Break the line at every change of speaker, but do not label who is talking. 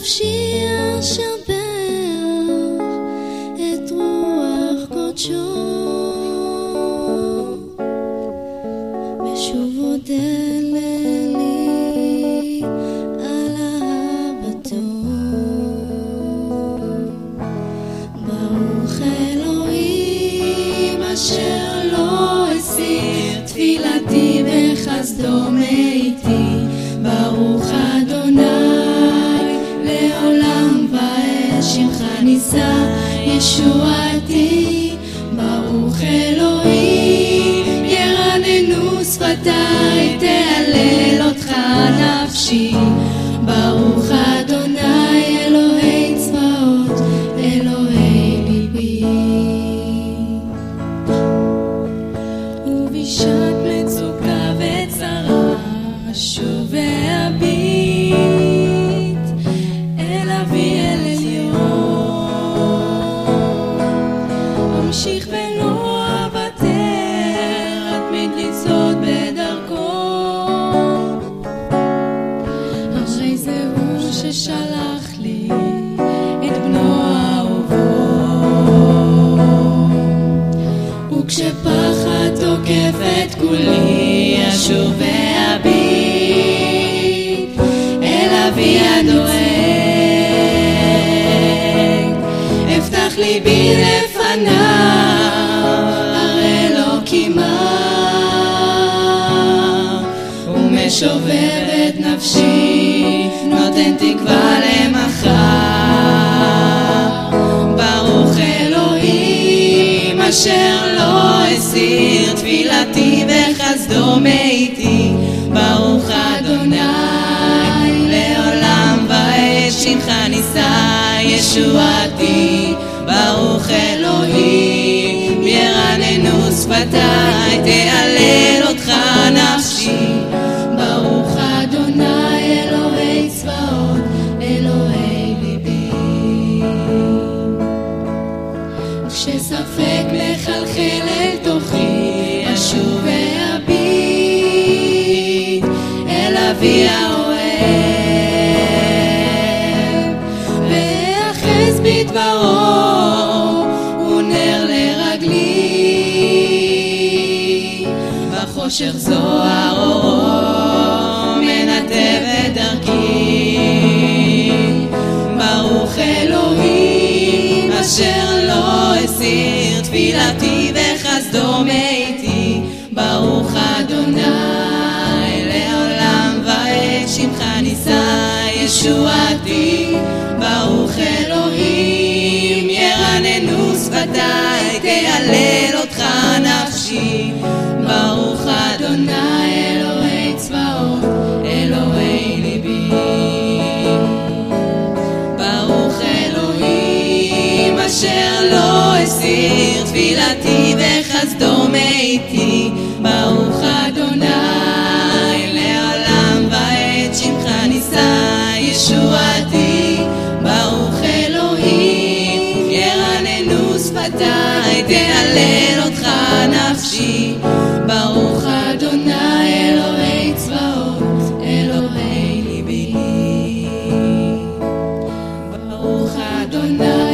נפשי אשר באף את רוח קודשו ושוב אודה לי על אהבתו. ברוך אלוהים אשר לא הסיר תפילתי בחסדו מאיתי. ברוך אדוני לעולם ועד שמך נישא ישועתי. ברוך אלוהים ירננו שפתי תהלל אותך נפשי. ברוך אדוני אלוהי צבאות אלוהי ליבי. ובשעת מצוקה וצרה אשוב ואביט אל אבי אל עליון. אמשיך ולא אוותר, אתמיד לצעוד בדרכו. הרי זהו ששלח לי את בנו אהובו. וכשפחד תוקף את כולי אשוב ואביט אל אבי הדואג. אפתח ליבי לפניו הרי לא קימה. ומשובב את נפשי נותן תקווה למחר. ברוך אלוהים אשר לא הסיר תפילתי בחסדו מאיתי. ברוך אדוני לעולם ועד שמך נישא ישועתי. ברוך אלוהים ירננו שפתי תהלל אותך נפשי. ברוך אדוני אלוהי צבאות אלוהי ליבי. כשספק מחלחל אל תוכי אשוב ואביט אל אבי האוהב. ואחז בדברו הוא נר לרגלי. בחושך זוהר אורו מנתב את דרכי. ברוך אלוהים אשר לא הסיר תפילתי בחסדו מאיתי. ברוך אדוני לעולם ועד שמך נישא ישועתי. ברוך אלוהים ירננו שפתי תהלל אותך נפשי. ברוך אדוני אלוהי צבאות אלוהי ליבי. ברוך אלוהים אשר לא הסיר תפילתי בחסדו מאיתי. ברוך אדוני לעולם ועד שמך נישא ישועתי. ברוך אלוהים ירננו שפתי תהלל אותך נפשי. ברוך אדוני אלוהי צבאות אלוהי ליבי. ברוך אדוני